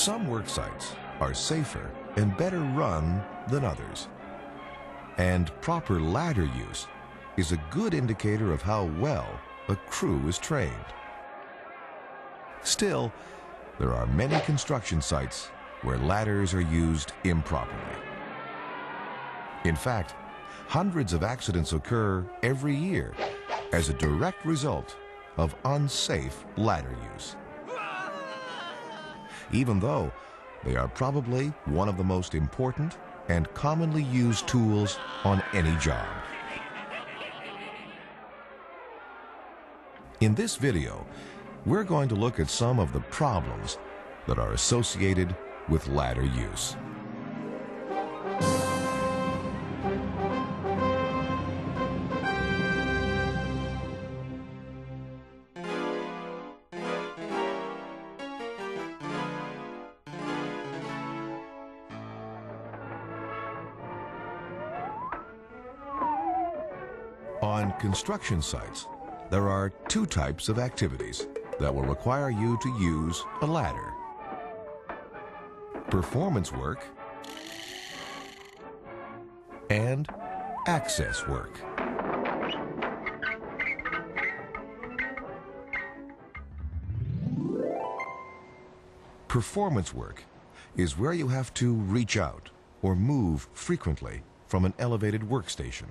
Some work sites are safer and better run than others. And proper ladder use is a good indicator of how well a crew is trained. Still, there are many construction sites where ladders are used improperly. In fact, hundreds of accidents occur every year as a direct result of unsafe ladder use, even though they are probably one of the most important and commonly used tools on any job. In this video, we're going to look at some of the problems that are associated with ladder use. On construction sites, there are two types of activities that will require you to use a ladder: performance work and access work. Performance work is where you have to reach out or move frequently from an elevated workstation.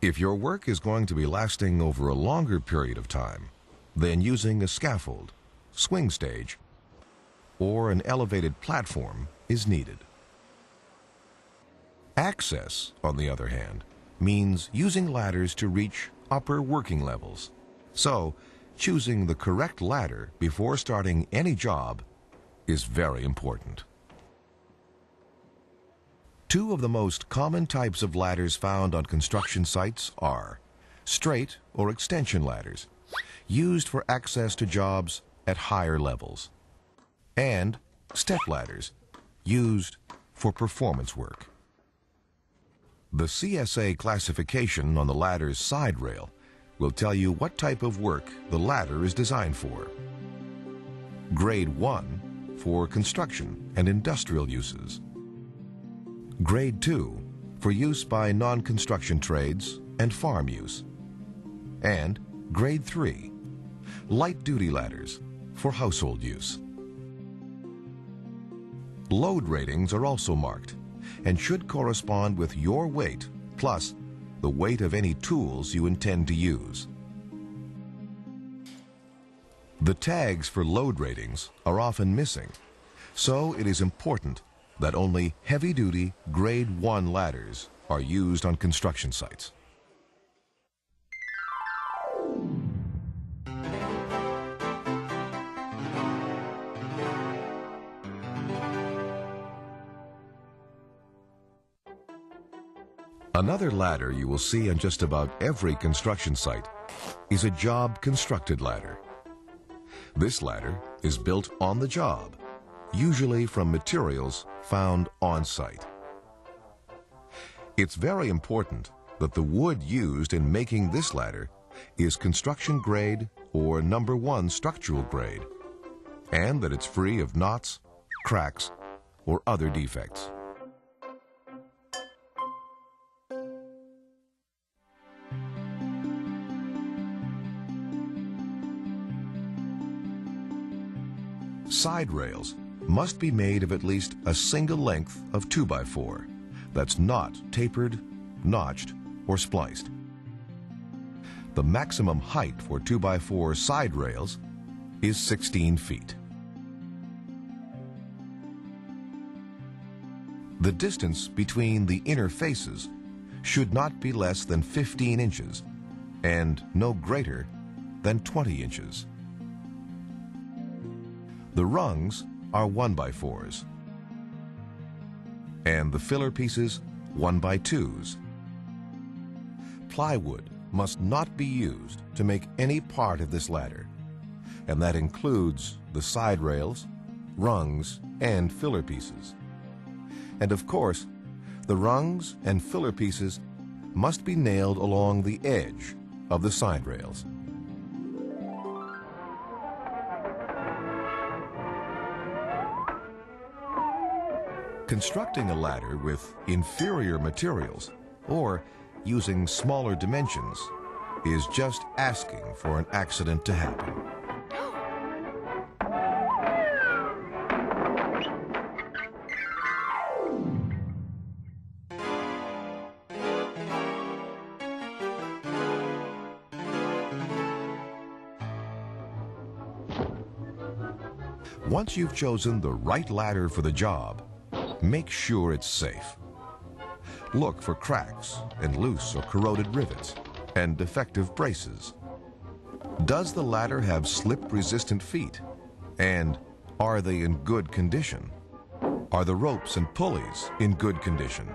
If your work is going to be lasting over a longer period of time, then using a scaffold, swing stage, or an elevated platform is needed. Access, on the other hand, means using ladders to reach upper working levels. So, choosing the correct ladder before starting any job is very important. Two of the most common types of ladders found on construction sites are straight or extension ladders, used for access to jobs at higher levels, and step ladders, used for performance work. The CSA classification on the ladder's side rail will tell you what type of work the ladder is designed for. Grade 1 for construction and industrial uses. Grade 2 for use by non-construction trades and farm use. And Grade 3, light-duty ladders for household use. Load ratings are also marked and should correspond with your weight plus the weight of any tools you intend to use. The tags for load ratings are often missing, so it is important that only heavy-duty Grade 1 ladders are used on construction sites. Another ladder you will see on just about every construction site is a job-constructed ladder. This ladder is built on the job, usually from materials found on site. It's very important that the wood used in making this ladder is construction grade or number 1 structural grade, and that it's free of knots, cracks, or other defects. Side rails must be made of at least a single length of 2x4 that's not tapered, notched, or spliced. The maximum height for 2x4 side rails is 16 feet. The distance between the inner faces should not be less than 15 inches and no greater than 20 inches. The rungs are 1x4s, and the filler pieces 1x2s. Plywood must not be used to make any part of this ladder, and that includes the side rails, rungs, and filler pieces. And of course, the rungs and filler pieces must be nailed along the edge of the side rails. Constructing a ladder with inferior materials or using smaller dimensions is just asking for an accident to happen. Once you've chosen the right ladder for the job, make sure it's safe. Look for cracks and loose or corroded rivets and defective braces. Does the ladder have slip-resistant feet? And are they in good condition? Are the ropes and pulleys in good condition?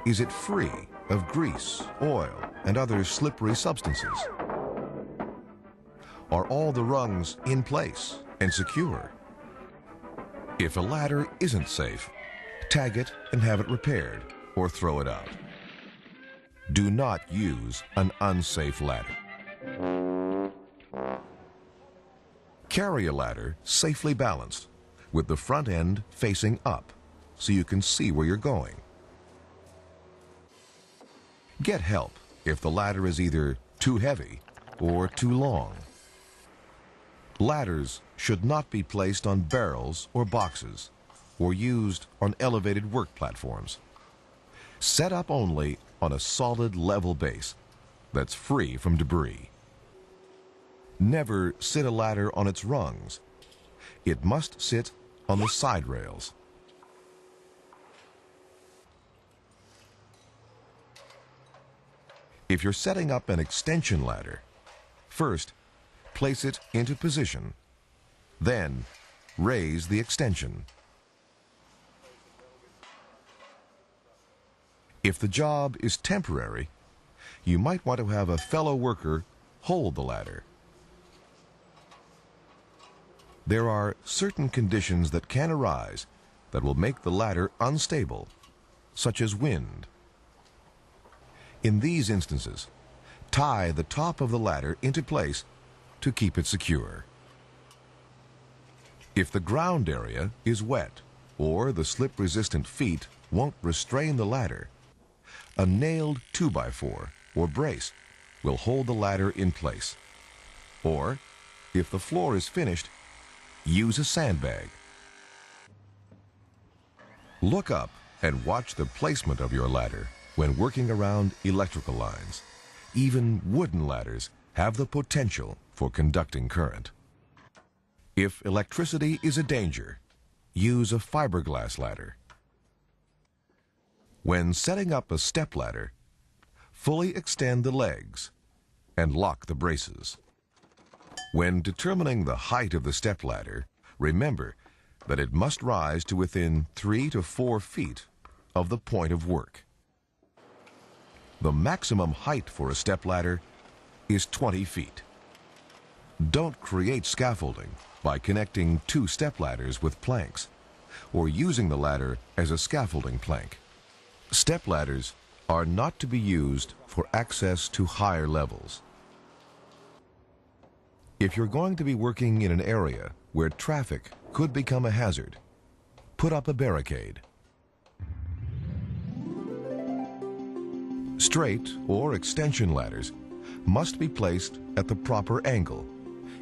Is it free of grease, oil, and other slippery substances? Are all the rungs in place and secure? If a ladder isn't safe, tag it and have it repaired or throw it out. Do not use an unsafe ladder. Carry a ladder safely balanced with the front end facing up so you can see where you're going. Get help if the ladder is either too heavy or too long. Ladders should not be placed on barrels or boxes or used on elevated work platforms. Set up only on a solid level base that's free from debris. Never sit a ladder on its rungs. It must sit on the side rails. If you're setting up an extension ladder, first place it into position, then raise the extension. If the job is temporary, you might want to have a fellow worker hold the ladder. There are certain conditions that can arise that will make the ladder unstable, such as wind. In these instances, tie the top of the ladder into place to keep it secure. If the ground area is wet or the slip-resistant feet won't restrain the ladder, a nailed 2x4 or brace will hold the ladder in place. Or, if the floor is finished, use a sandbag. Look up and watch the placement of your ladder when working around electrical lines. Even wooden ladders have the potential for conducting current. If electricity is a danger, use a fiberglass ladder. When setting up a step ladder, fully extend the legs and lock the braces. When determining the height of the step ladder, remember that it must rise to within 3 to 4 feet of the point of work. The maximum height for a step ladder is 20 feet. Don't create scaffolding by connecting 2 step ladders with planks or using the ladder as a scaffolding plank. Step ladders are not to be used for access to higher levels. If you're going to be working in an area where traffic could become a hazard, put up a barricade. Straight or extension ladders must be placed at the proper angle,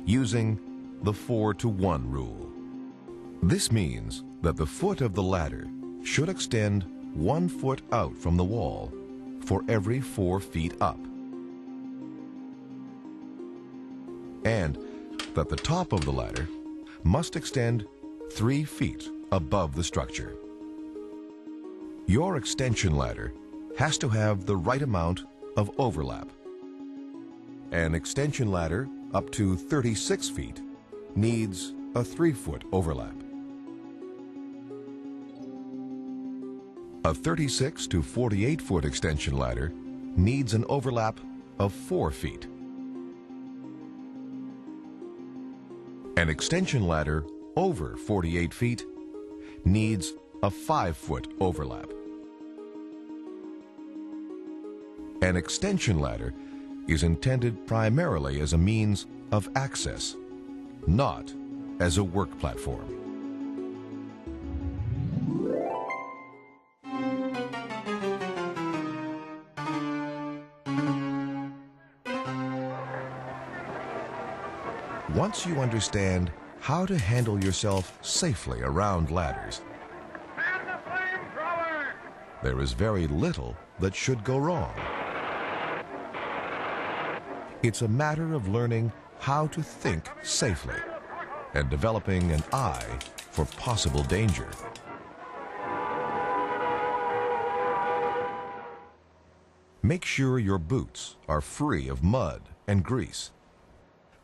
using the 4-to-1 rule. This means that the foot of the ladder should extend 1 foot out from the wall for every 4 feet up, and that the top of the ladder must extend 3 feet above the structure. Your extension ladder has to have the right amount of overlap. An extension ladder up to 36 feet needs a 3-foot overlap. A 36 to 48-foot extension ladder needs an overlap of 4 feet. An extension ladder over 48 feet needs a 5-foot overlap. An extension ladder is intended primarily as a means of access, not as a work platform. Once you understand how to handle yourself safely around ladders, there is very little that should go wrong. It's a matter of learning how to think safely and developing an eye for possible danger. Make sure your boots are free of mud and grease.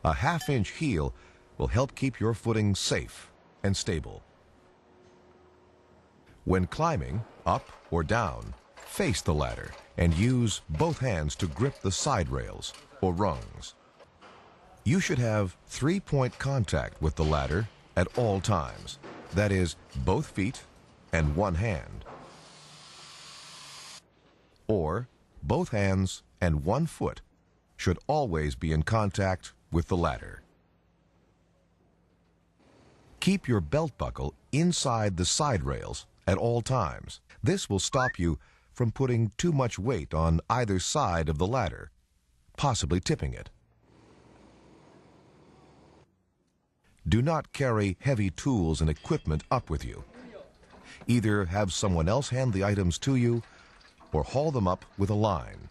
A half-inch heel will help keep your footing safe and stable. When climbing, up or down, face the ladder and use both hands to grip the side rails or rungs. You should have three-point contact with the ladder at all times. That is, both feet and one hand. Or both hands and one foot should always be in contact with the ladder. Keep your belt buckle inside the side rails at all times. This will stop you from putting too much weight on either side of the ladder, possibly tipping it. Do not carry heavy tools and equipment up with you. Either have someone else hand the items to you or haul them up with a line.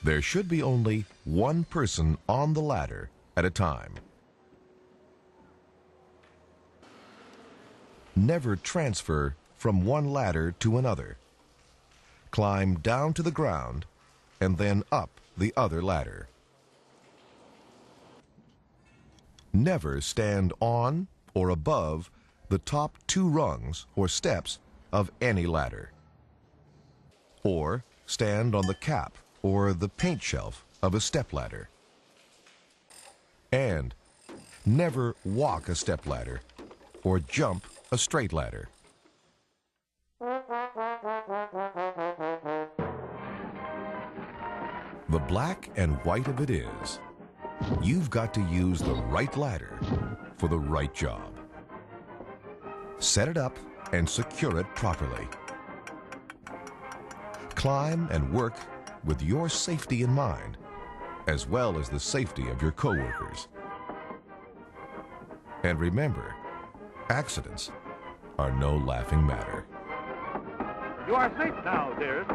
There should be only one person on the ladder at a time. Never transfer from one ladder to another. Climb down to the ground and then up the other ladder. Never stand on or above the top two rungs or steps of any ladder. Or stand on the cap or the paint shelf of a stepladder. And never walk a stepladder or jump a straight ladder. The black and white of it is, you've got to use the right ladder for the right job. Set it up and secure it properly. Climb and work with your safety in mind, as well as the safety of your coworkers. And remember, accidents are no laughing matter. You are safe now, dearest.